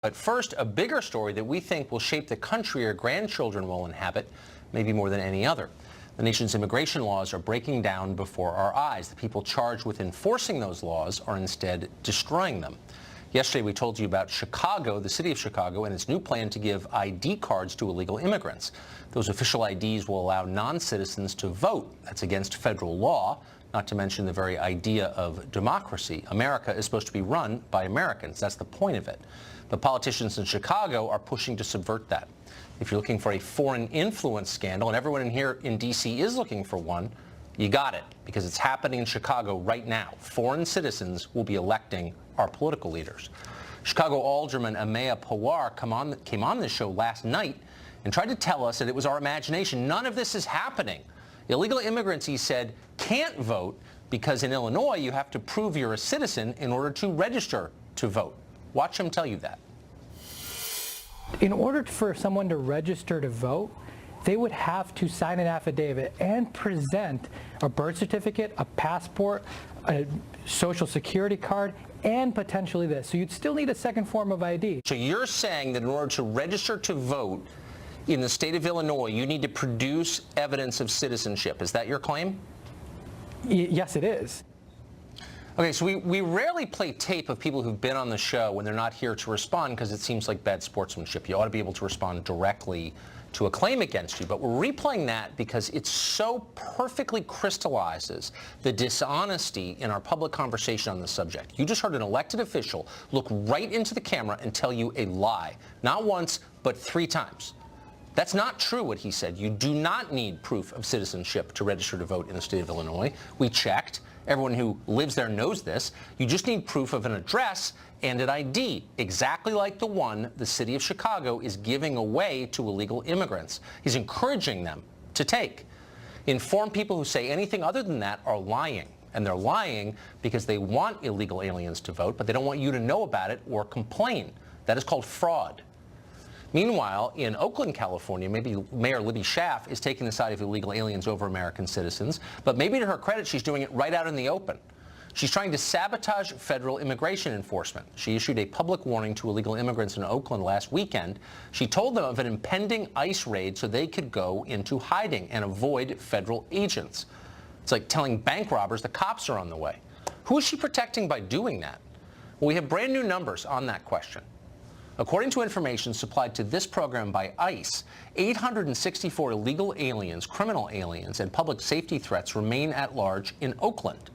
But first, a bigger story that we think will shape the country our grandchildren will inhabit, maybe more than any other. The nation's immigration laws are breaking down before our eyes. The people charged with enforcing those laws are instead destroying them. Yesterday, we told you about Chicago, the city of Chicago, and its new plan to give ID cards to illegal immigrants. Those official IDs will allow non-citizens to vote. That's against federal law, not to mention the very idea of democracy. America is supposed to be run by Americans. That's the point of it. But politicians in Chicago are pushing to subvert that. If you're looking for a foreign influence scandal, and everyone in here in D.C. is looking for one, you got it, because it's happening in Chicago right now. Foreign citizens will be electing our political leaders. Chicago Alderman Amaya Pawar came on this show last night and tried to tell us that it was our imagination. None of this is happening. Illegal immigrants, he said, can't vote because in Illinois you have to prove you're a citizen in order to register to vote. Watch him tell you that. In order for someone to register to vote, they would have to sign an affidavit and present a birth certificate, a passport, a social security card, and potentially this. So you'd still need a second form of ID. So you're saying that in order to register to vote in the state of Illinois, you need to produce evidence of citizenship. Is that your claim? Yes, it is. Okay, so we rarely play tape of people who've been on the show when they're not here to respond because it seems like bad sportsmanship. You ought to be able to respond directly to a claim against you. But we're replaying that because it so perfectly crystallizes the dishonesty in our public conversation on the subject. You just heard an elected official look right into the camera and tell you a lie. Not once, but 3 times. That's not true what he said. You do not need proof of citizenship to register to vote in the state of Illinois. We checked. Everyone who lives there knows this. You just need proof of an address and an ID, exactly like the one the city of Chicago is giving away to illegal immigrants. He's encouraging them to take. Informed people who say anything other than that are lying. And they're lying because they want illegal aliens to vote, but they don't want you to know about it or complain. That is called fraud. Meanwhile, in Oakland, California, maybe Mayor Libby Schaaf is taking the side of illegal aliens over American citizens, but maybe to her credit, she's doing it right out in the open. She's trying to sabotage federal immigration enforcement. She issued a public warning to illegal immigrants in Oakland last weekend. She told them of an impending ICE raid so they could go into hiding and avoid federal agents. It's like telling bank robbers the cops are on the way. Who is she protecting by doing that? Well, we have brand new numbers on that question. According to information supplied to this program by ICE, 864 illegal aliens, criminal aliens, and public safety threats remain at large in Oakland.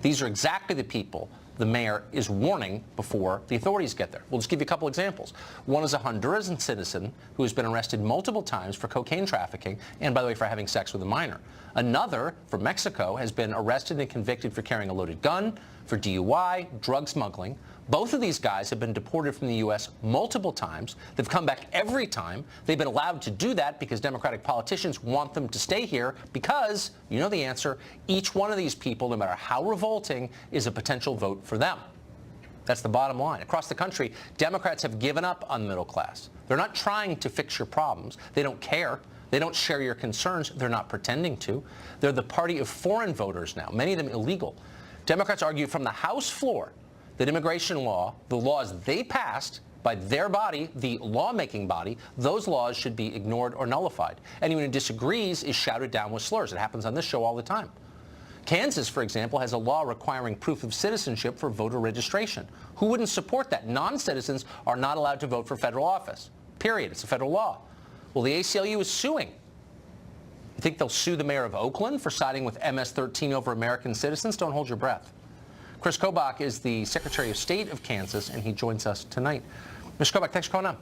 These are exactly the people the mayor is warning before the authorities get there. We'll just give you a couple examples. One is a Honduran citizen who has been arrested multiple times for cocaine trafficking and, by the way, for having sex with a minor. Another, from Mexico, has been arrested and convicted for carrying a loaded gun, for DUI, drug smuggling. Both of these guys have been deported from the U.S. multiple times. They've come back every time. They've been allowed to do that because Democratic politicians want them to stay here because, you know the answer, each one of these people, no matter how revolting, is a potential vote for them. That's the bottom line. Across the country, Democrats have given up on the middle class. They're not trying to fix your problems. They don't care. They don't share your concerns. They're not pretending to. They're the party of foreign voters now, many of them illegal. Democrats argue from the House floor that immigration law, the laws they passed by their body, the lawmaking body, those laws should be ignored or nullified. Anyone who disagrees is shouted down with slurs. It happens on this show all the time. Kansas, for example, has a law requiring proof of citizenship for voter registration. Who wouldn't support that? Non-citizens are not allowed to vote for federal office. Period. It's a federal law. Well, the ACLU is suing. You think they'll sue the mayor of Oakland for siding with MS-13 over American citizens? Don't hold your breath. Chris Kobach is the Secretary of State of Kansas, and he joins us tonight. Mr. Kobach, thanks for coming on.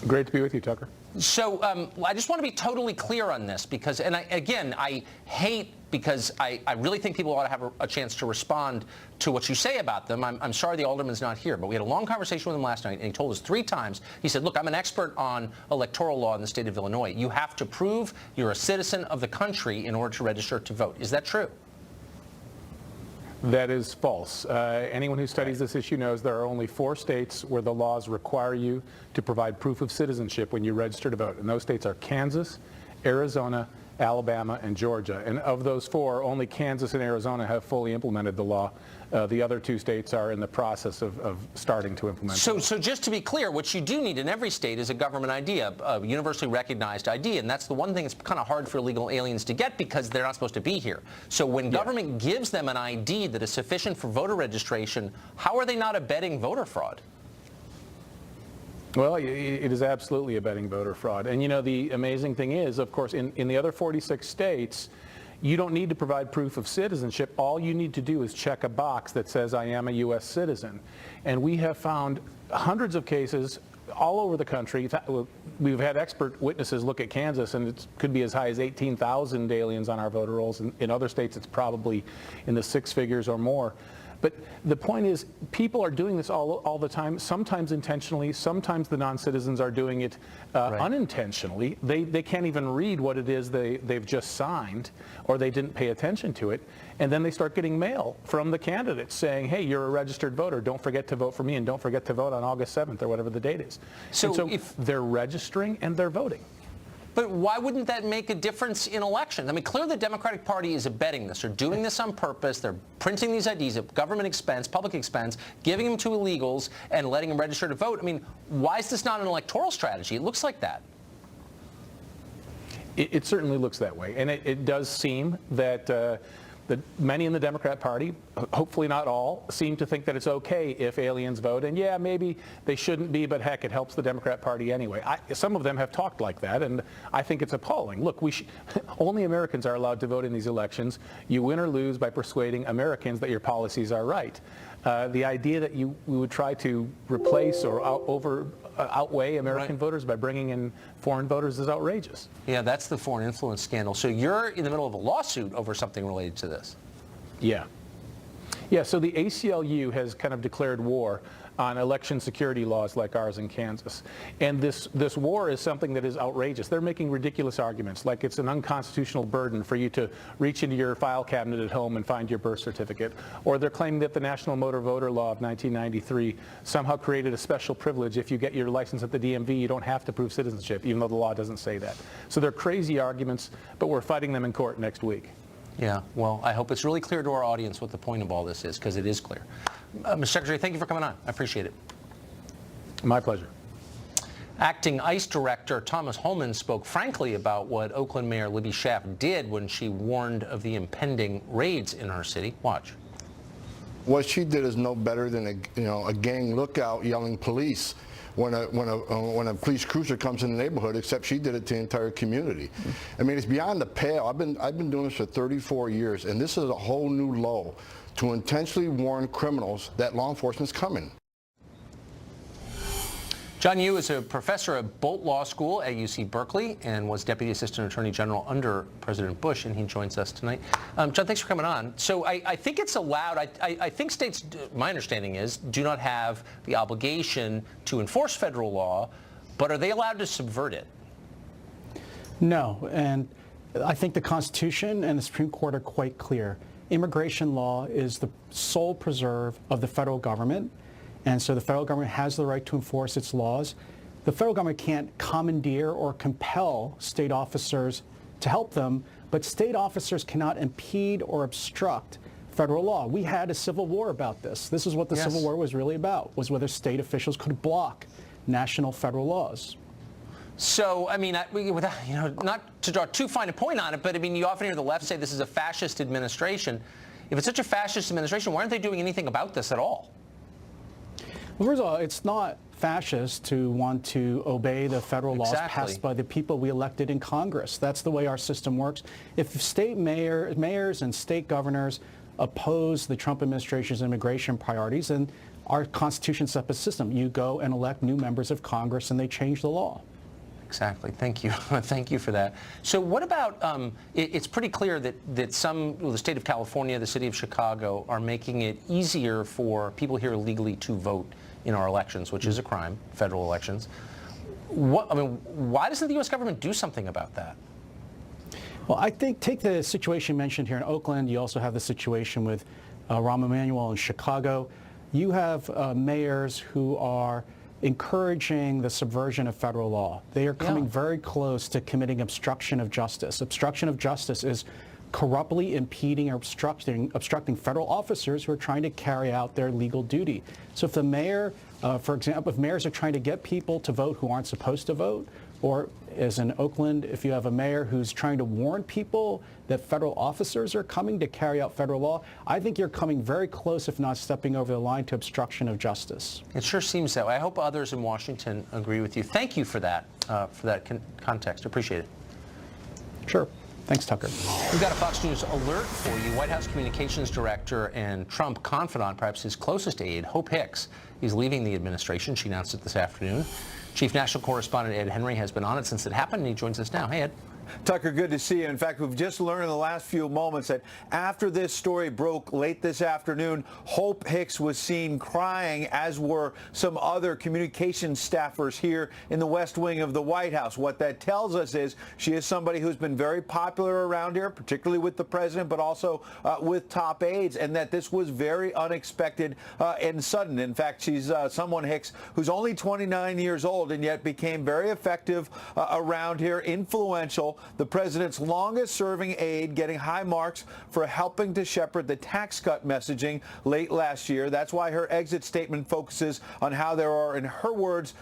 Great to be with you, Tucker. So I just want to be totally clear on this because, and I hate because I really think people ought to have a chance to respond to what you say about them. I'm sorry the alderman's not here, but we had a long conversation with him last night, and he told us 3 times. He said, look, I'm an expert on electoral law in the state of Illinois. You have to prove you're a citizen of the country in order to register to vote. Is that true? That is false. Anyone who studies this issue knows there are only 4 states where the laws require you to provide proof of citizenship when you register to vote. And those states are Kansas, Arizona, Alabama, and Georgia. And of those 4, only Kansas and Arizona have fully implemented the law. The other 2 states are in the process of starting to implement it. So just to be clear, what you do need in every state is a government ID, a universally recognized ID, and that's the one thing that's kind of hard for illegal aliens to get because they're not supposed to be here. So when government gives them an ID that is sufficient for voter registration, how are they not abetting voter fraud? Well, it is absolutely abetting voter fraud. And you know, the amazing thing is, of course, in the other 46 states, you don't need to provide proof of citizenship. All you need to do is check a box that says, I am a U.S. citizen. And we have found hundreds of cases all over the country. We've had expert witnesses look at Kansas, and it could be as high as 18,000 aliens on our voter rolls. In other states, it's probably in the 6 figures or more. But the point is, people are doing this all the time, sometimes intentionally, sometimes the non-citizens are doing it unintentionally. They can't even read what it is they've just signed, or they didn't pay attention to it, and then they start getting mail from the candidates saying, hey, you're a registered voter, don't forget to vote for me, and don't forget to vote on August 7th, or whatever the date is. So if they're registering and they're voting. But why wouldn't that make a difference in elections? I mean, clearly the Democratic Party is abetting this. They're doing this on purpose. They're printing these IDs at government expense, public expense, giving them to illegals and letting them register to vote. I mean, why is this not an electoral strategy? It looks like that. It certainly looks that way. And it does seem that many in the Democrat Party, hopefully not all, seem to think that it's okay if aliens vote. And yeah, maybe they shouldn't be, but heck, it helps the Democrat Party anyway. Some of them have talked like that, and I think it's appalling. Look, only Americans are allowed to vote in these elections. You win or lose by persuading Americans that your policies are right. The idea that we would try to replace or outweigh American voters by bringing in foreign voters is outrageous. Yeah, that's the foreign influence scandal. So you're in the middle of a lawsuit over something related to this. Yeah. Yeah, so the ACLU has kind of declared war on election security laws like ours in Kansas. And this war is something that is outrageous. They're making ridiculous arguments, like it's an unconstitutional burden for you to reach into your file cabinet at home and find your birth certificate. Or they're claiming that the National Motor Voter Law of 1993 somehow created a special privilege. If you get your license at the DMV, you don't have to prove citizenship, even though the law doesn't say that. So they're crazy arguments, but we're fighting them in court next week. Yeah, well, I hope it's really clear to our audience what the point of all this is, because it is clear. Mr. Secretary, thank you for coming on. I appreciate it. My pleasure. Acting ICE Director Thomas Holman spoke frankly about what Oakland Mayor Libby Schaaf did when she warned of the impending raids in her city. Watch. What she did is no better than a gang lookout yelling police when a police cruiser comes in the neighborhood, except she did it to the entire community. I mean, it's beyond the pale. I've been doing this for 34 years, and this is a whole new low to intentionally warn criminals that law enforcement's coming. John Yoo is a professor at Bolt Law School at UC Berkeley and was Deputy Assistant Attorney General under President Bush, and he joins us tonight. John, thanks for coming on. So I think it's allowed, I think states, my understanding is, do not have the obligation to enforce federal law, but are they allowed to subvert it? No, and I think the Constitution and the Supreme Court are quite clear. Immigration law is the sole preserve of the federal government. And so the federal government has the right to enforce its laws. The federal government can't commandeer or compel state officers to help them, but state officers cannot impede or obstruct federal law. We had a civil war about this. This is what the Civil War was really about, was whether state officials could block national federal laws. So, I mean, not to draw too fine a point on it, but I mean, you often hear the left say this is a fascist administration. If it's such a fascist administration, why aren't they doing anything about this at all? Well, first of all, it's not fascist to want to obey the federal laws passed by the people we elected in Congress. That's the way our system works. If state mayors and state governors oppose the Trump administration's immigration priorities, then our Constitution sets up a system. You go and elect new members of Congress and they change the law. Exactly. Thank you. Thank you for that. So what about, it's pretty clear that the state of California, the city of Chicago, are making it easier for people here illegally to vote in our elections, which is a crime, federal elections. Why doesn't the U.S. government do something about that? Well, I think take the situation mentioned here in Oakland. You also have the situation with Rahm Emanuel in Chicago. You have mayors who are encouraging the subversion of federal law. They are coming very close to committing obstruction of justice. Obstruction of justice is corruptly impeding or obstructing federal officers who are trying to carry out their legal duty. So if the mayor, for example, if mayors are trying to get people to vote who aren't supposed to vote, or as in Oakland, if you have a mayor who's trying to warn people that federal officers are coming to carry out federal law, I think you're coming very close, if not stepping over the line, to obstruction of justice. It sure seems that way. I hope others in Washington agree with you. Thank you for that context. Appreciate it. Sure. Thanks, Tucker. We've got a Fox News alert for you. White House Communications Director and Trump confidant, perhaps his closest aide, Hope Hicks, is leaving the administration. She announced it this afternoon. Chief National Correspondent Ed Henry has been on it since it happened, and he joins us now. Hey, Ed. Tucker, good to see you. In fact, we've just learned in the last few moments that after this story broke late this afternoon, Hope Hicks was seen crying, as were some other communications staffers here in the West Wing of the White House. What that tells us is she is somebody who's been very popular around here, particularly with the president, but also with top aides, and that this was very unexpected and sudden. In fact, she's someone, Hicks, who's only 29 years old and yet became very effective around here, influential. The president's longest-serving aide, getting high marks for helping to shepherd the tax cut messaging late last year. That's why her exit statement focuses on how there are, in her words,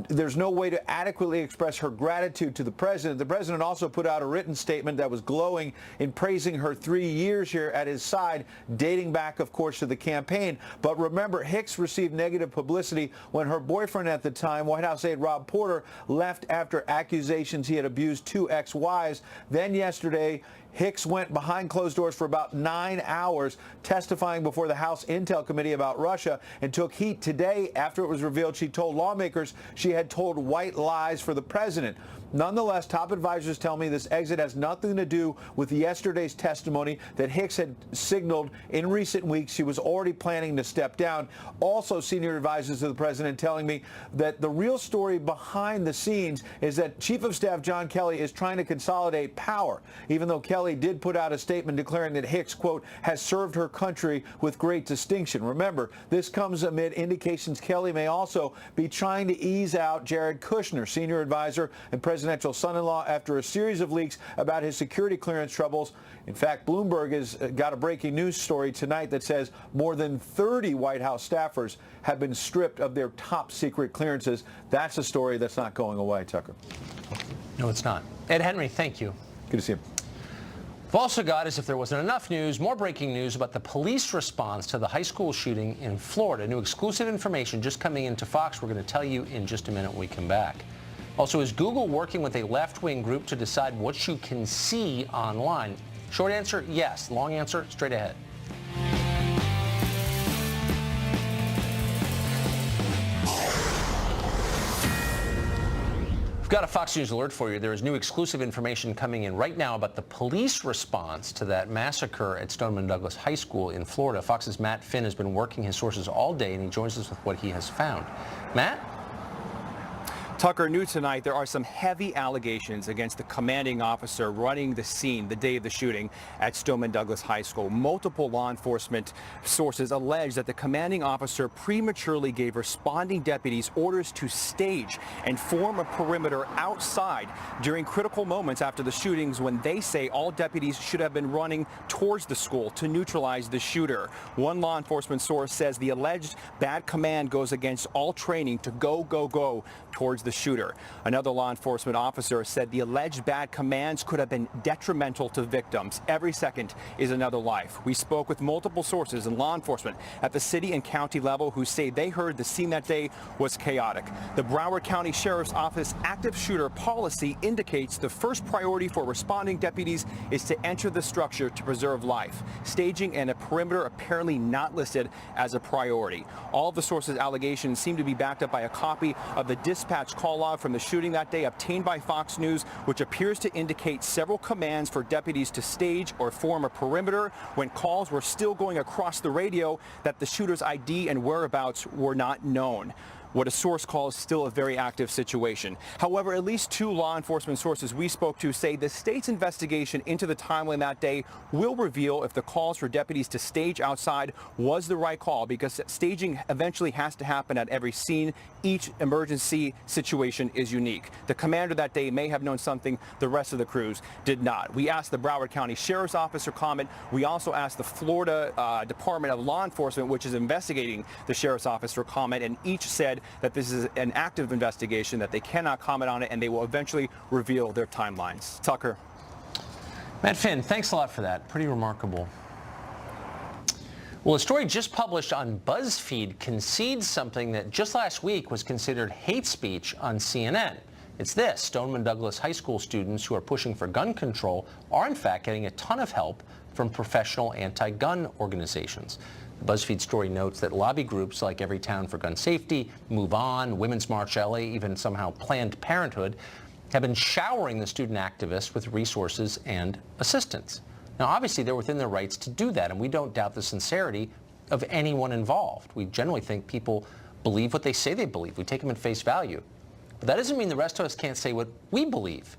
there's no way to adequately express her gratitude to the president. The president also put out a written statement that was glowing in praising her 3 years here at his side, dating back, of course, to the campaign. But remember, Hicks received negative publicity when her boyfriend at the time, White House aide Rob Porter, left after accusations he had abused 2 ex-wives. Then yesterday, Hicks went behind closed doors for about 9 hours, testifying before the House Intel Committee about Russia, and took heat today after it was revealed she told lawmakers she had told white lies for the president. Nonetheless, top advisors tell me this exit has nothing to do with yesterday's testimony that Hicks had signaled in recent weeks she was already planning to step down. Also, senior advisors to the president telling me that the real story behind the scenes is that Chief of Staff John Kelly is trying to consolidate power, even though Kelly did put out a statement declaring that Hicks, quote, has served her country with great distinction. Remember, this comes amid indications Kelly may also be trying to ease out Jared Kushner, senior advisor and presidential son-in-law, after a series of leaks about his security clearance troubles. In fact, Bloomberg has got a breaking news story tonight that says more than 30 White House staffers have been stripped of their top secret clearances. That's a story that's not going away, Tucker. No, it's not. Ed Henry, thank you. Good to see you. We've also got, as if there wasn't enough news, more breaking news about the police response to the high school shooting in Florida. New exclusive information just coming into Fox. We're going to tell you in just a minute when we come back. Also, is Google working with a left-wing group to decide what you can see online? Short answer, yes. Long answer, straight ahead. We've got a Fox News alert for you. There is new exclusive information coming in right now about the police response to that massacre at Stoneman Douglas High School in Florida. Fox's Matt Finn has been working his sources all day, and he joins us with what he has found. Matt? Tucker, new tonight, there are some heavy allegations against the commanding officer running the scene the day of the shooting at Stoneman Douglas High School. Multiple law enforcement sources allege that the commanding officer prematurely gave responding deputies orders to stage and form a perimeter outside during critical moments after the shootings, when they say all deputies should have been running towards the school to neutralize the shooter. One law enforcement source says the alleged bad command goes against all training to go towards the shooter. Another law enforcement officer said the alleged bad commands could have been detrimental to victims. Every second is another life. We spoke with multiple sources in law enforcement at the city and county level who say they heard the scene that day was chaotic. The Broward County Sheriff's Office active shooter policy indicates the first priority for responding deputies is to enter the structure to preserve life. Staging and a perimeter apparently not listed as a priority. All of the sources' allegations seem to be backed up by a copy of the dispatch call log from the shooting that day obtained by Fox News, which appears to indicate several commands for deputies to stage or form a perimeter when calls were still going across the radio that the shooter's ID and whereabouts were not known. what a source calls still a very active situation. However, at least 2 law enforcement sources we spoke to say the state's investigation into the timeline that day will reveal if the calls for deputies to stage outside was the right call, because staging eventually has to happen at every scene. Each emergency situation is unique. The commander that day may have known something the rest of the crews did not. We asked the Broward County Sheriff's Office for comment. We also asked the Florida Department of Law Enforcement, which is investigating the Sheriff's Office, for comment, and each said that this is an active investigation, that they cannot comment on it, and they will eventually reveal their timelines. Tucker. Matt Finn, thanks a lot for that. Pretty remarkable. Well, a story just published on BuzzFeed concedes something that just last week was considered hate speech on CNN. It's this: Stoneman Douglas High School students who are pushing for gun control are in fact getting a ton of help from professional anti-gun organizations. The BuzzFeed story notes that lobby groups like Everytown for Gun Safety, Move On, Women's March LA, even somehow Planned Parenthood, have been showering the student activists with resources and assistance. Now, obviously, they're within their rights to do that, and we don't doubt the sincerity of anyone involved. We generally think people believe what they say they believe. We take them at face value. But that doesn't mean the rest of us can't say what we believe,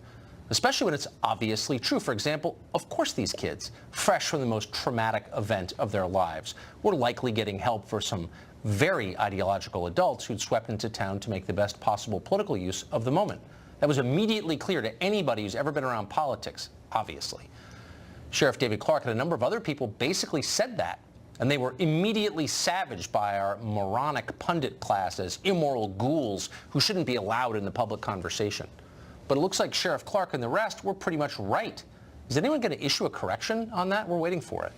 especially when it's obviously true. For example, of course these kids, fresh from the most traumatic event of their lives, were likely getting help for some very ideological adults who'd swept into town to make the best possible political use of the moment. That was immediately clear to anybody who's ever been around politics, obviously. Sheriff David Clark and a number of other people basically said that, and they were immediately savaged by our moronic pundit class as immoral ghouls who shouldn't be allowed in the public conversation. But it looks like Sheriff Clark and the rest were pretty much right. Is anyone going to issue a correction on that? We're waiting for it.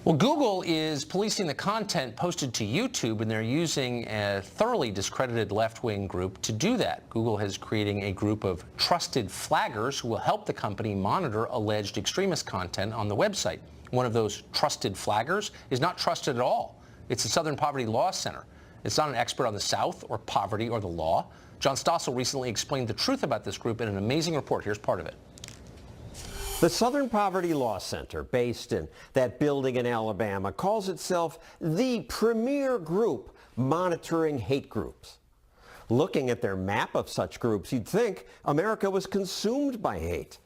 Well, Google is policing the content posted to YouTube, and they're using a thoroughly discredited left-wing group to do that. Google is creating a group of trusted flaggers who will help the company monitor alleged extremist content on the website. One of those trusted flaggers is not trusted at all. It's the Southern Poverty Law Center. It's not an expert on the South or poverty or the law. John Stossel recently explained the truth about this group in an amazing report. Here's part of it. The Southern Poverty Law Center, based in that building in Alabama, calls itself the premier group monitoring hate groups. Looking at their map of such groups, you'd think America was consumed by hate.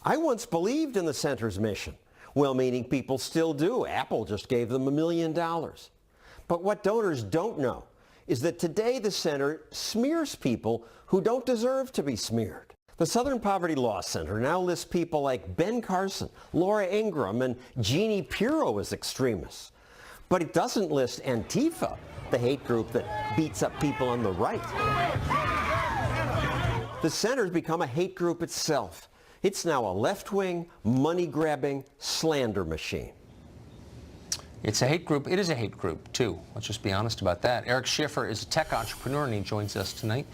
I once believed in the center's mission. Well-meaning people still do. Apple just gave them $1 million. But what donors don't know is that today the center smears people who don't deserve to be smeared. The Southern Poverty Law Center now lists people like Ben Carson, Laura Ingraham, and Jeannie Pirro as extremists. But it doesn't list Antifa, the hate group that beats up people on the right. The center's become a hate group itself. It's now a left-wing, money-grabbing slander machine. It's a hate group. It is a hate group, too. Let's just be honest about that. Eric Schiffer is a tech entrepreneur, and he joins us tonight.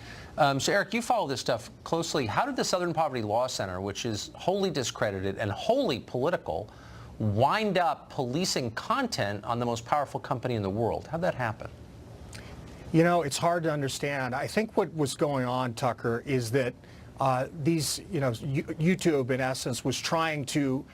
So, Eric, you follow this stuff closely. How did the Southern Poverty Law Center, which is wholly discredited and wholly political, wind up policing content on the most powerful company in the world? How'd that happen? You know, it's hard to understand. I think what was going on, Tucker, is that YouTube, in essence, was trying to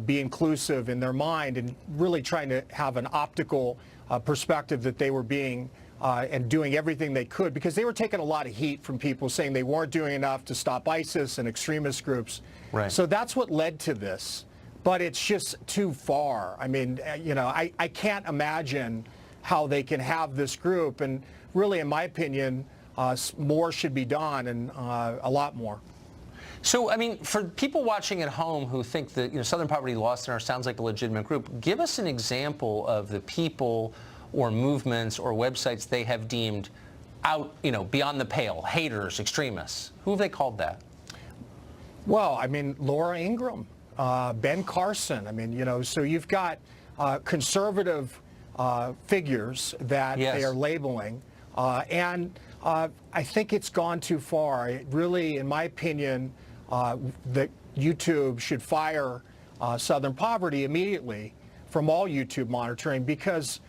be inclusive in their mind and really trying to have an optical perspective that they were being and doing everything they could, because they were taking a lot of heat from people saying they weren't doing enough to stop ISIS and extremist groups. Right. So that's what led to this. But it's just too far. I mean, I can't imagine how they can have this group. And really, in my opinion, more should be done, and a lot more. So, I mean, for people watching at home who think that Southern Poverty Law Center sounds like a legitimate group, give us an example of the people or movements or websites they have deemed out, beyond the pale, haters, extremists. Who have they called that? Well, I mean, Laura Ingraham, Ben Carson. I mean, so you've got conservative figures that they are labeling, and I think it's gone too far. It really, in my opinion, that YouTube should fire Southern Poverty immediately from all YouTube monitoring, because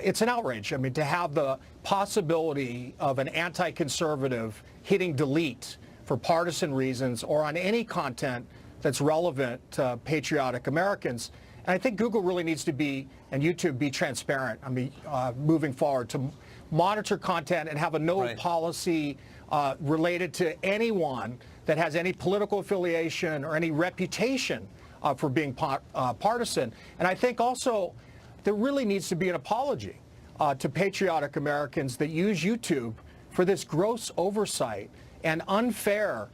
it's an outrage. I mean, to have the possibility of an anti-conservative hitting delete for partisan reasons or on any content that's relevant to patriotic Americans. And I think Google really needs to be, and YouTube, be transparent. I mean, moving forward to monitor content and have a no policy related to anyone that has any political affiliation or any reputation for being partisan. And I think also there really needs to be an apology to patriotic Americans that use YouTube for this gross oversight and unfair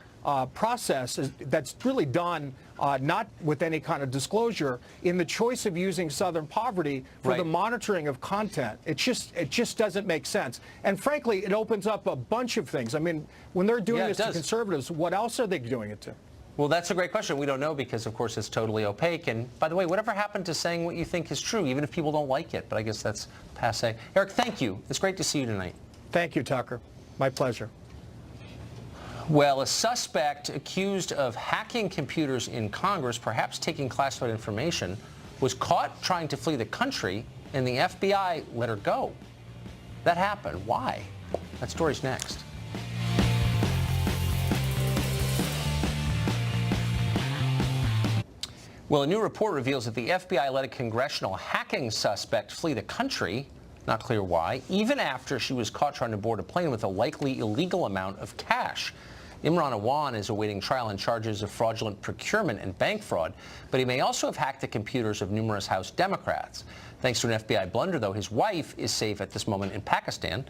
process that's really done not with any kind of disclosure in the choice of using Southern Poverty for the monitoring of content. It just doesn't make sense. And frankly, it opens up a bunch of things. I mean, when they're doing this to conservatives, what else are they doing it to? Well, that's a great question. We don't know because, of course, it's totally opaque. And by the way, whatever happened to saying what you think is true, even if people don't like it? But I guess that's passé. Eric, thank you. It's great to see you tonight. Thank you, Tucker. My pleasure. Well, a suspect accused of hacking computers in Congress, perhaps taking classified information, was caught trying to flee the country, and the FBI let her go. That happened. Why? That story's next. Well, a new report reveals that the FBI let a congressional hacking suspect flee the country. Not clear why, even after she was caught trying to board a plane with a likely illegal amount of cash. Imran Awan is awaiting trial on charges of fraudulent procurement and bank fraud, but he may also have hacked the computers of numerous House Democrats. Thanks to an FBI blunder, though, his wife is safe at this moment in Pakistan.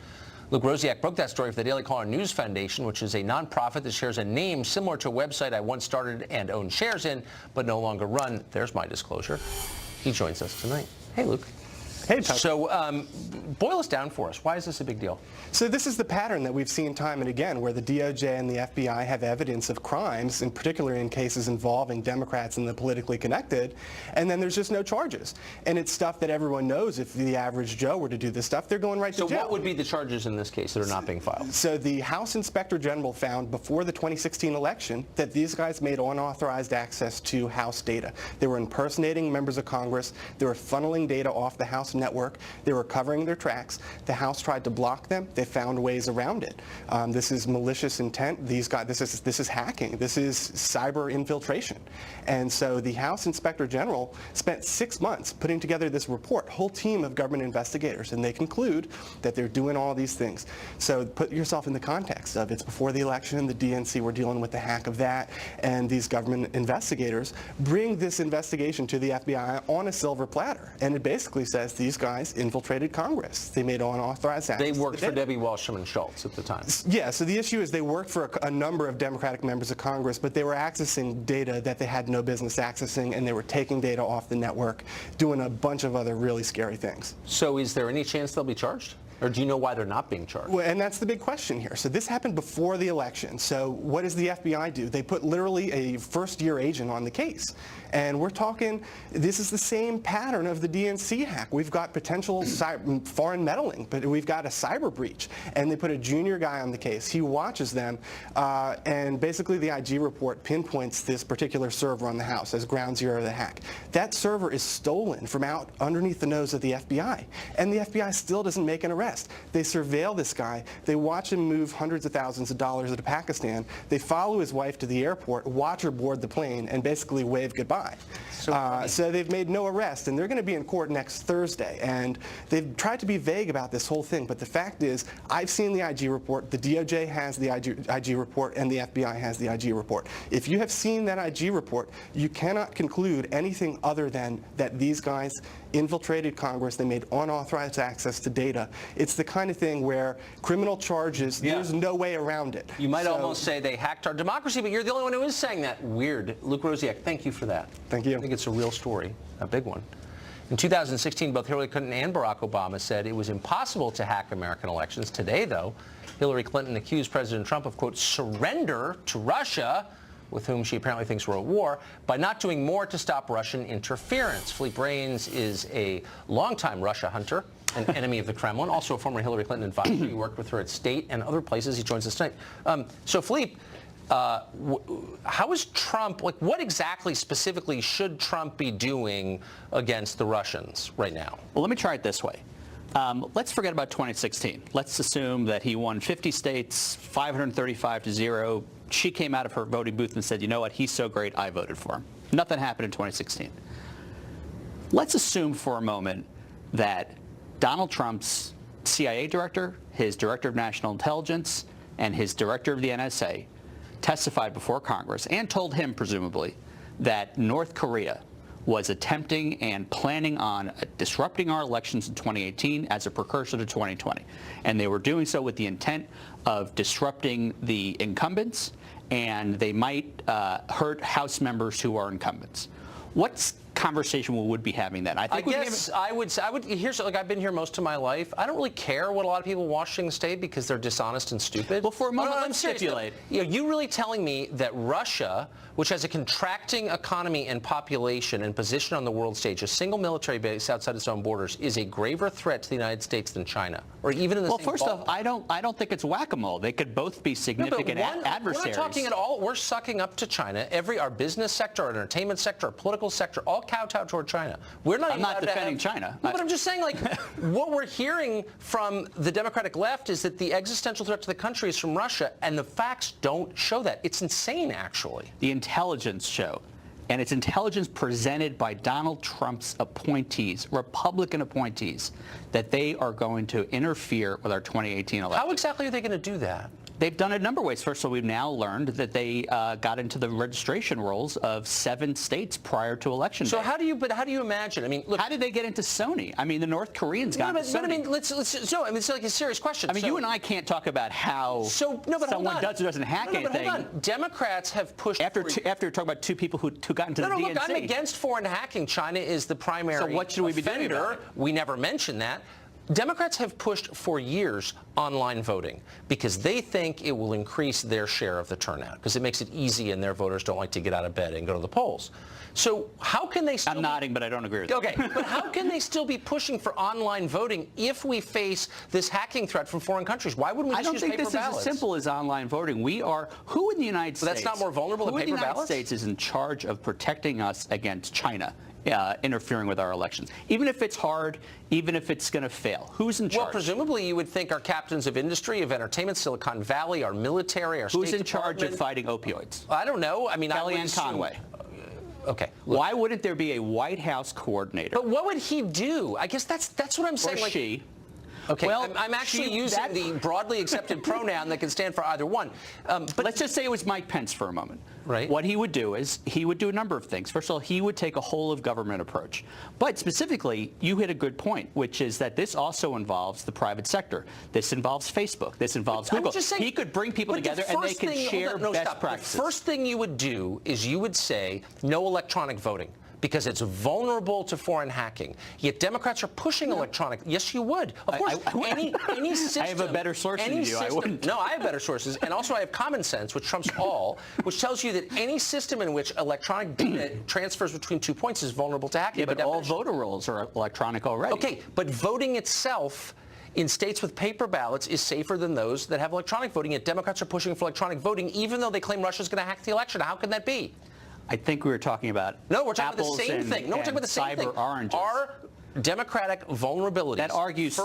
Luke Rosiak broke that story for the Daily Caller News Foundation, which is a nonprofit that shares a name similar to a website I once started and owned shares in, but no longer run. There's my disclosure. He joins us tonight. Hey, Luke. Hey, Tucker. So boil this down for us. Why is this a big deal? So this is the pattern that we've seen time and again, where the DOJ and the FBI have evidence of crimes, in particular in cases involving Democrats and the politically connected, and then there's just no charges. And it's stuff that everyone knows. If the average Joe were to do this stuff, they're going right to jail. So what would be the charges in this case that are not being filed? So the House Inspector General found before the 2016 election that these guys made unauthorized access to House data. They were impersonating members of Congress. They were funneling data off the House network. They were covering their tracks. The House tried to block them. They found ways around it. This is malicious intent. This is hacking. This is cyber infiltration. And so the House Inspector General spent 6 months putting together this report, whole team of government investigators, and they conclude that they're doing all these things. So put yourself in the context of it's before the election, the DNC were dealing with the hack of that, and these government investigators bring this investigation to the FBI on a silver platter. And it basically says these guys infiltrated Congress. They made unauthorized access. They worked for Debbie Wasserman Schultz at the time. Yeah, so the issue is they worked for a number of Democratic members of Congress, but they were accessing data that they had no business accessing, and they were taking data off the network, doing a bunch of other really scary things. So is there any chance they'll be charged? Or do you know why they're not being charged? Well, and that's the big question here. So this happened before the election. So what does the FBI do? They put literally a first-year agent on the case. And we're talking, this is the same pattern of the DNC hack. We've got potential foreign meddling, but we've got a cyber breach. And they put a junior guy on the case. He watches them, and basically the IG report pinpoints this particular server on the House as ground zero of the hack. That server is stolen from out underneath the nose of the FBI. And the FBI still doesn't make an arrest. They surveil this guy. They watch him move hundreds of thousands of dollars to Pakistan. They follow his wife to the airport, watch her board the plane, and basically wave goodbye. So they've made no arrest, and they're going to be in court next Thursday. And they've tried to be vague about this whole thing, but the fact is, I've seen the IG report, the DOJ has the IG report, and the FBI has the IG report. If you have seen that IG report, you cannot conclude anything other than that these guys infiltrated Congress. They made unauthorized access to data. It's the kind of thing where criminal charges, there's no way around it. You might almost say they hacked our democracy, but you're the only one who is saying that. Weird. Luke Rosiak, thank you for that. Thank you. I think it's a real story, a big one. In 2016, both Hillary Clinton and Barack Obama said it was impossible to hack American elections. Today, though, Hillary Clinton accused President Trump of, quote, surrender to Russia, with whom she apparently thinks we're at war, by not doing more to stop Russian interference. Philippe Reines is a longtime Russia hunter, an enemy of the Kremlin, also a former Hillary Clinton advisor. He worked with her at State and other places. He joins us tonight. So, Philippe, how is Trump, what exactly specifically should Trump be doing against the Russians right now? Well, let me try it this way. Let's forget about 2016. Let's assume that he won 50 states, 535-0. She came out of her voting booth and said, you know what, he's so great, I voted for him. Nothing happened in 2016. Let's assume for a moment that Donald Trump's CIA director, his director of national intelligence, and his director of the NSA testified before Congress and told him, presumably, that North Korea was attempting and planning on disrupting our elections in 2018 as a precursor to 2020. And they were doing so with the intent of disrupting the incumbents, and they might hurt House members who are incumbents. What conversation we would be having then? I guess I would. Here's, like, I've been here most of my life. I don't really care what a lot of people in Washington State because they're dishonest and stupid. Well, for a moment, let's stipulate. You know, you really telling me that Russia, which has a contracting economy and population and position on the world stage, a single military base outside its own borders, is a graver threat to the United States than China, or even in the same Well, first off, I don't think it's whack-a-mole. They could both be significant adversaries. We're not talking at all. We're sucking up to China. Our business sector, our entertainment sector, our political sector, all kowtow toward China. I'm not defending China. No, but I'm just saying, like, what we're hearing from the Democratic left is that the existential threat to the country is from Russia, and the facts don't show that. It's insane, actually. The intelligence show, and it's intelligence presented by Donald Trump's appointees, Republican appointees, that they are going to interfere with our 2018 election. How exactly are they going to do that? They've done it a number of ways. First of all, we've now learned that they got into the registration rolls of 7 states prior to election day. So how do you imagine? I mean, look, how did they get into Sony? I mean, the North Koreans got into Sony. But I mean, it's like a serious question. I mean, you and I can't talk about how someone does or doesn't hack anything. Hold on. Democrats have pushed after talking about 2 people who got into the DNC. Look, I'm against foreign hacking. China is the primary So what should we be doing about it? We never mentioned that. Democrats have pushed for years online voting because they think it will increase their share of the turnout because it makes it easy and their voters don't like to get out of bed and go to the polls. So how can they still... I'm nodding, but I don't agree with you. Okay, but how can they still be pushing for online voting if we face this hacking threat from foreign countries? Why wouldn't we just use paper ballots? I don't think this is as simple as online voting. Who in the United States... That's not more vulnerable than paper ballots? Who in the United States is in charge of protecting us against China? Interfering with our elections, even if it's hard, even if it's going to fail. Who's in charge? Well, presumably you would think our captains of industry, of entertainment, Silicon Valley, our military, our Who's in charge of fighting opioids? I don't know. I mean, Kellyanne Conway. Okay. Look. Why wouldn't there be a White House coordinator? But what would he do? I guess that's what I'm saying. Or she. Okay, well, I'm actually using the broadly accepted pronoun that can stand for either one. But let's just say it was Mike Pence for a moment. Right. What he would do is he would do a number of things. First of all, he would take a whole-of-government approach. But specifically, you hit a good point, which is that this also involves the private sector. This involves Facebook. This involves Google. He could bring people together and they could share best practices. The first thing you would do is you would say no electronic voting, because it's vulnerable to foreign hacking. Yet Democrats are pushing electronic. Yes, you would. Of course, any system. I have a better source than you. I wouldn't. No, I have better sources, and also I have common sense, which trumps all, which tells you that any system in which electronic data transfers between 2 points is vulnerable to hacking. Yeah, but all voter rolls are electronic already. Okay, but voting itself in states with paper ballots is safer than those that have electronic voting. Yet Democrats are pushing for electronic voting, even though they claim Russia's going to hack the election. How can that be? I think we were talking about No, we're talking about the same thing. No, we're talking about the same thing. Oranges. Our democratic vulnerabilities. That argues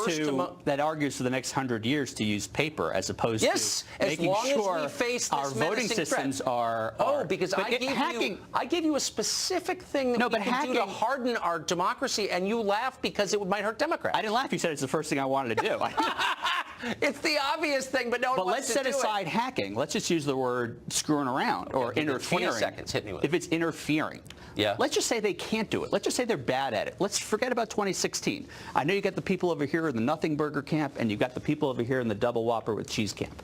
for the next 100 years to use paper as opposed to making sure our voting systems are. Oh, because I gave you a specific thing that we can do to harden our democracy, and you laugh because it might hurt Democrats. I didn't laugh. You said it's the first thing I wanted to do. It's the obvious thing, but no one wants to do it. But let's set aside hacking. Let's just use the word screwing around or interfering. 20 seconds. Hit me with it. If it's interfering. Yeah. Let's just say they can't do it. Let's just say they're bad at it. Let's forget about 2016. I know you got the people over here in the Nothing Burger camp, and you got the people over here in the Double Whopper with cheese camp.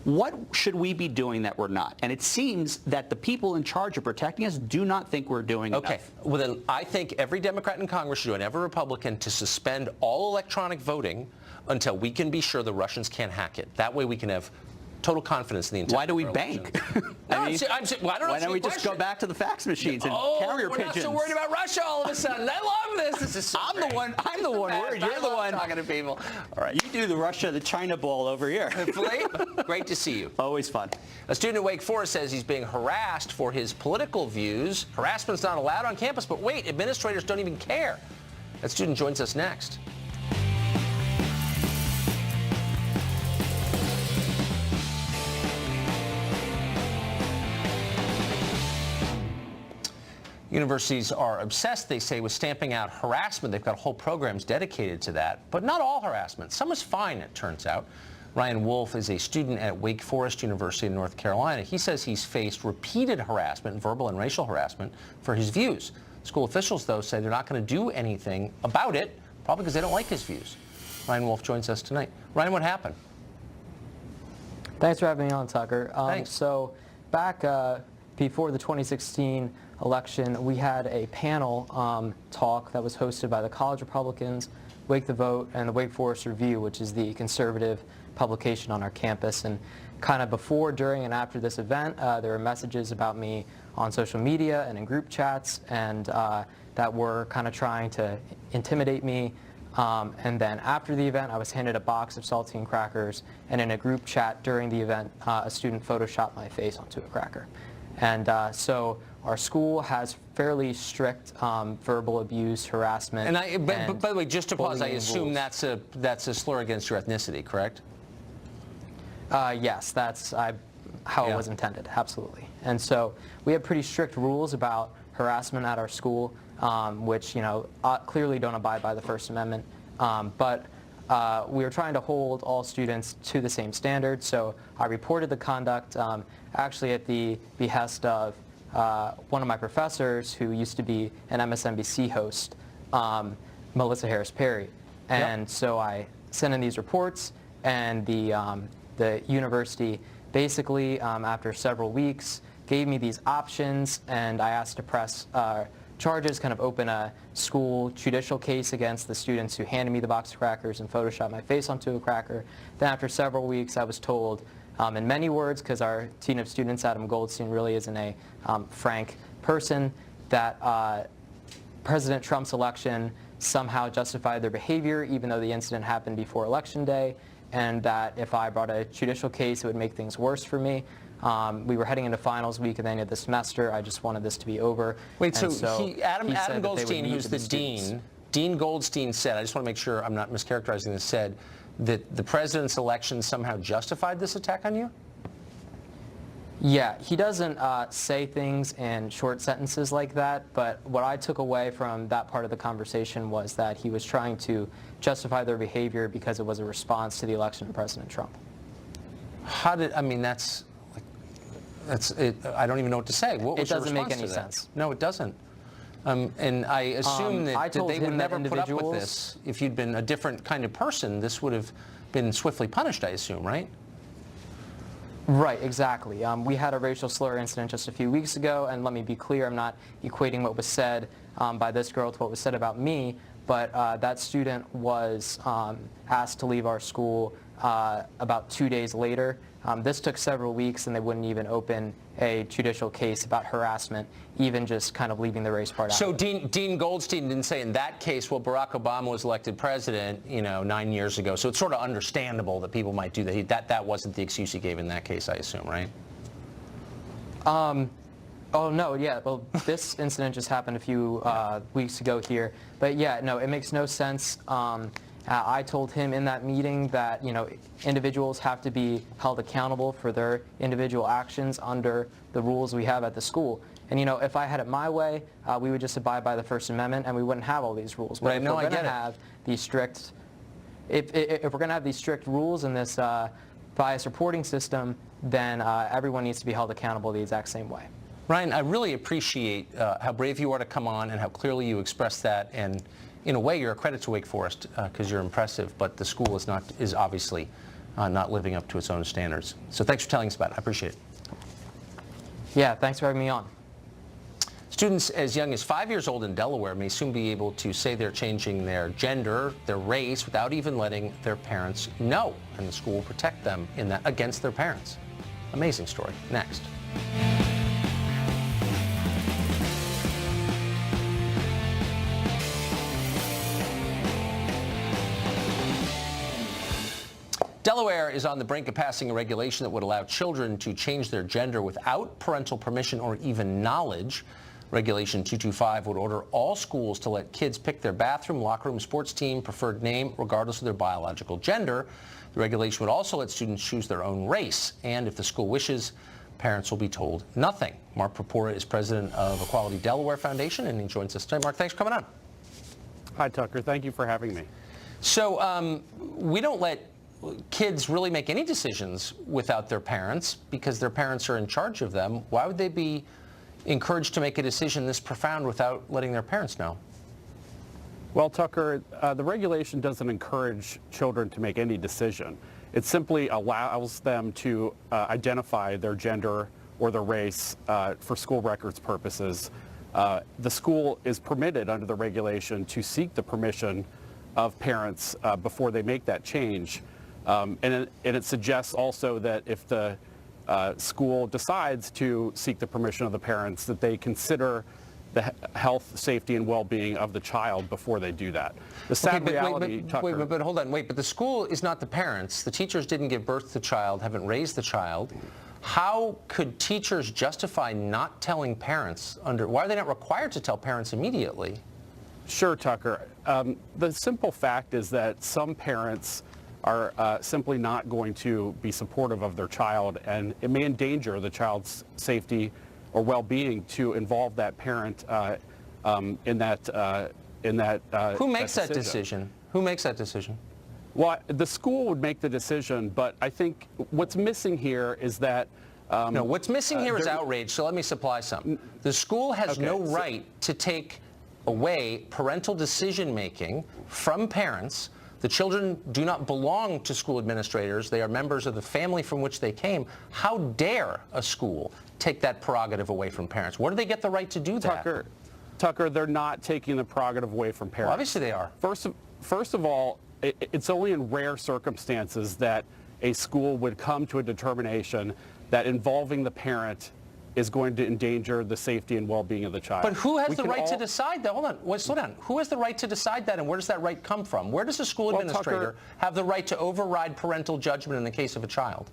What should we be doing that we're not? And it seems that the people in charge of protecting us do not think we're doing enough. Okay. Well, then I think every Democrat in Congress should do, and every Republican, to suspend all electronic voting until we can be sure the Russians can't hack it. That way we can have total confidence in the entire Why do we bank? Why don't we just go back to the fax machines and carrier pigeons? We're not so worried about Russia all of a sudden. I love this. This is so I'm the one worried. You're the one talking to people. All right, you do the China ball over here. Great to see you. Always fun. A student at Wake Forest says he's being harassed for his political views. Harassment's not allowed on campus, but wait, administrators don't even care. That student joins us next. Universities are obsessed, they say, with stamping out harassment. They've got whole programs dedicated to that. But not all harassment. Some is fine, it turns out. Ryan Wolf is a student at Wake Forest University in North Carolina. He says he's faced repeated harassment, verbal and racial harassment, for his views. School officials, though, say they're not going to do anything about it, probably because they don't like his views. Ryan Wolf joins us tonight. Ryan, what happened? Thanks for having me on, Tucker. Thanks. So back before the 2016 election, we had a panel talk that was hosted by the College Republicans, Wake the Vote, and the Wake Forest Review, which is the conservative publication on our campus. And kind of before, during, and after this event, there were messages about me on social media and in group chats, and that were kind of trying to intimidate me. And then after the event, I was handed a box of saltine crackers, and in a group chat during the event, a student photoshopped my face onto a cracker. And so our school has fairly strict verbal abuse, harassment. And by the way, just to pause, I assume rules. that's a slur against your ethnicity, correct? Yes, that's how it was intended, absolutely. And so we have pretty strict rules about harassment at our school, which clearly don't abide by the First Amendment. But we are trying to hold all students to the same standard. So I reported the conduct actually at the behest of one of my professors who used to be an MSNBC host, Melissa Harris Perry. And so I sent in these reports, and the university basically, after several weeks, gave me these options, and I asked to press charges, kind of open a school judicial case against the students who handed me the box of crackers and photoshopped my face onto a cracker. Then after several weeks, I was told, in many words, because our dean of students, Adam Goldstein, really isn't a frank person, that President Trump's election somehow justified their behavior, even though the incident happened before Election Day, and that if I brought a judicial case, it would make things worse for me. We were heading into finals week at the end of the semester. I just wanted this to be over. Wait, so Adam Goldstein, who's the dean, Dean Goldstein said, I just want to make sure I'm not mischaracterizing this, said that the president's election somehow justified this attack on you? Yeah, he doesn't say things in short sentences like that, but what I took away from that part of the conversation was that he was trying to justify their behavior because it was a response to the election of President Trump. I don't even know what to say. What was it doesn't your make response any to that? sense. No, it doesn't. And I assume that they would never put up with this. If you'd been a different kind of person, this would have been swiftly punished, I assume, right? Right, exactly. We had a racial slur incident just a few weeks ago, and let me be clear, I'm not equating what was said by this girl to what was said about me, but that student was asked to leave our school about 2 days later. This took several weeks, and they wouldn't even open a judicial case about harassment, even just kind of leaving the race part out. So Dean Goldstein didn't say in that case, well, Barack Obama was elected president, 9 years ago. So it's sort of understandable that people might do that. That wasn't the excuse he gave in that case, I assume, right? Oh, no, yeah. Well, this incident just happened a few weeks ago here. But, yeah, no, it makes no sense. I told him in that meeting that, individuals have to be held accountable for their individual actions under the rules we have at the school. And, if I had it my way, we would just abide by the First Amendment and we wouldn't have all these rules. But right, if no, we're going to have these strict, if we're going to have these strict rules in this bias reporting system, then everyone needs to be held accountable the exact same way. Ryan, I really appreciate how brave you are to come on and how clearly you express that. And in a way, you're a credit to Wake Forest because you're impressive, but the school is obviously not living up to its own standards. So thanks for telling us about it. I appreciate it. Yeah, thanks for having me on. Students as young as 5 years old in Delaware may soon be able to say they're changing their gender, their race, without even letting their parents know. And the school will protect them in that against their parents. Amazing story. Next. Delaware is on the brink of passing a regulation that would allow children to change their gender without parental permission or even knowledge. Regulation 225 would order all schools to let kids pick their bathroom, locker room, sports team, preferred name, regardless of their biological gender. The regulation would also let students choose their own race, and if the school wishes, parents will be told nothing. Mark Purpura is president of Equality Delaware Foundation, and he joins us tonight. Mark, thanks for coming on. Hi, Tucker. Thank you for having me. So we don't let kids really make any decisions without their parents because their parents are in charge of them. Why would they be encouraged to make a decision this profound without letting their parents know? Well, Tucker, the regulation doesn't encourage children to make any decision. It simply allows them to identify their gender or their race for school records purposes. The school is permitted under the regulation to seek the permission of parents before they make that change. And it suggests also that if the school decides to seek the permission of the parents, that they consider the health, safety, and well-being of the child before they do that. The sad reality, Tucker... But hold on, but the school is not the parents. The teachers didn't give birth to the child, haven't raised the child. How could teachers justify not telling parents why are they not required to tell parents immediately? Sure, Tucker. The simple fact is that some parents are simply not going to be supportive of their child, and it may endanger the child's safety or well-being to involve that parent in that. Who makes that decision? Who makes that decision? Well, the school would make the decision, but I think what's missing here is that... no, what's missing here is outrage, so let me supply some. The school has no right to take away parental decision-making from parents. The children do not belong to school administrators. They are members of the family from which they came. How dare a school take that prerogative away from parents? Where do they get the right to do that? Tucker, they're not taking the prerogative away from parents. Well, obviously they are. First of all, it's only in rare circumstances that a school would come to a determination that involving the parent is going to endanger the safety and well-being of the child. But who has the right to decide that? Hold on, slow down. Who has the right to decide that, and where does that right come from? Where does a school administrator have the right to override parental judgment in the case of a child?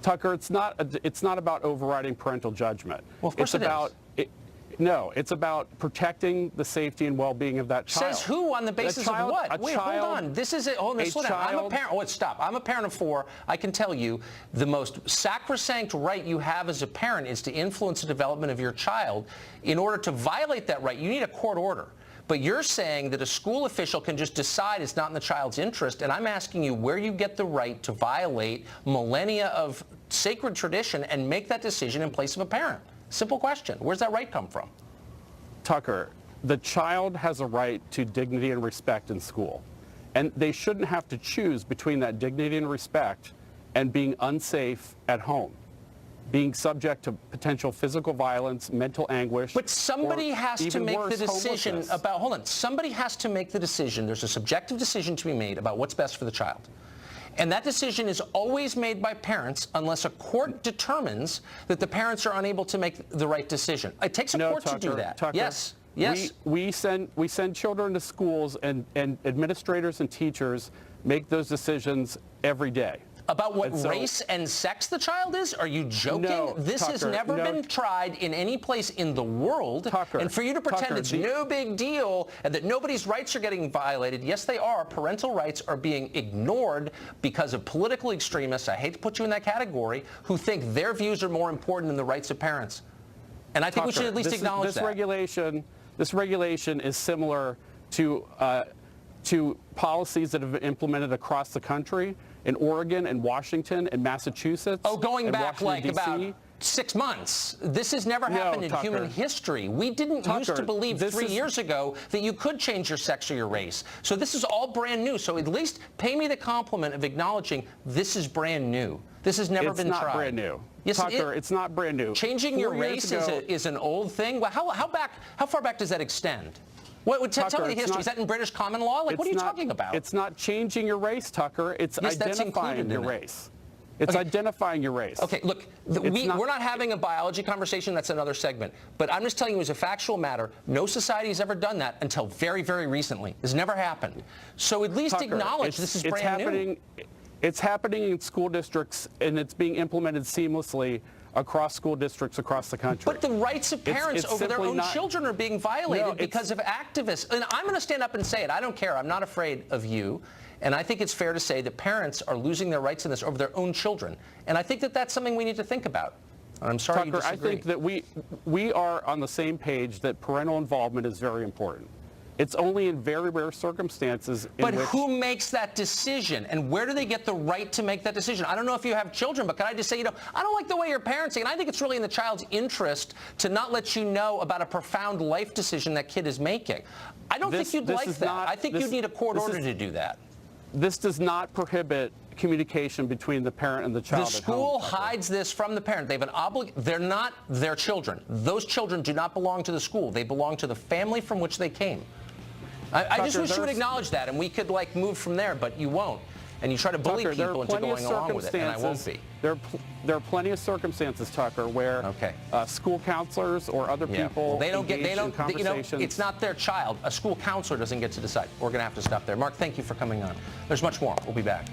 Tucker, it's not about overriding parental judgment. Well, of course No, it's about protecting the safety and well-being of that child. Says who on the basis of what? Wait, hold on. This is it. Hold on, slow down. I'm a parent. Oh, stop. I'm a parent of 4. I can tell you the most sacrosanct right you have as a parent is to influence the development of your child. In order to violate that right, you need a court order. But you're saying that a school official can just decide it's not in the child's interest, and I'm asking you where you get the right to violate millennia of sacred tradition and make that decision in place of a parent. Simple question. Where's that right come from? Tucker, the child has a right to dignity and respect in school. And they shouldn't have to choose between that dignity and respect and being unsafe at home, being subject to potential physical violence, mental anguish. But somebody has to make the decision about, hold on, somebody has to make the decision. There's a subjective decision to be made about what's best for the child. And that decision is always made by parents unless a court determines that the parents are unable to make the right decision. It takes a court to do that. Tucker, yes. Yes. We send children to schools, and administrators and teachers make those decisions every day. About what race and sex the child is? Are you joking? No, this has never been tried in any place in the world. And for you to pretend it's no big deal and that nobody's rights are getting violated, yes, they are. Parental rights are being ignored because of political extremists, I hate to put you in that category, who think their views are more important than the rights of parents. And I think we should at least acknowledge that. This regulation is similar to policies that have been implemented across the country. In Oregon and Washington and Massachusetts. Oh, going back like about 6 months. This has never happened in human history. We didn't used to believe 3 years ago that you could change your sex or your race. So this is all brand new. So at least pay me the compliment of acknowledging this is brand new. This has never been tried. It's not brand new. Yes, Tucker, it's not brand new. Changing your race is an old thing. Well, how far back does that extend? Tell me the history. Is that in British common law? Like, what are you talking about? It's not changing your race, Tucker. It's identifying your race. It's identifying your race. Okay, look, we're not having a biology conversation. That's another segment. But I'm just telling you as a factual matter, no society has ever done that until very, very recently. It's never happened. So at least acknowledge this is brand new. It's happening in school districts, and it's being implemented seamlessly across school districts across the country. But the rights of parents over their own children are being violated because of activists. And I'm going to stand up and say it. I don't care. I'm not afraid of you. And I think it's fair to say that parents are losing their rights in this over their own children. And I think that that's something we need to think about. I'm sorry you Tucker, I disagree. think that we are on the same page that parental involvement is very important. It's only in very rare circumstances in But which... who makes that decision, and where do they get the right to make that decision? I don't know if you have children, but can I just say, I don't like the way you're parenting, and I think it's really in the child's interest to not let you know about a profound life decision that kid is making. I don't think you'd like that. I think you'd need a court order to do that. This does not prohibit communication between the parent and the child. The school hides this from the parent. They have an obligation. They're not their children. Those children do not belong to the school. They belong to the family from which they came. I just wish you would acknowledge that, and we could move from there, but you won't. And you try to bully people into going along with it, and I won't be. There are plenty of circumstances, Tucker, where school counselors or other people engage in conversations. It's not their child. A school counselor doesn't get to decide. We're going to have to stop there. Mark, thank you for coming on. There's much more. We'll be back.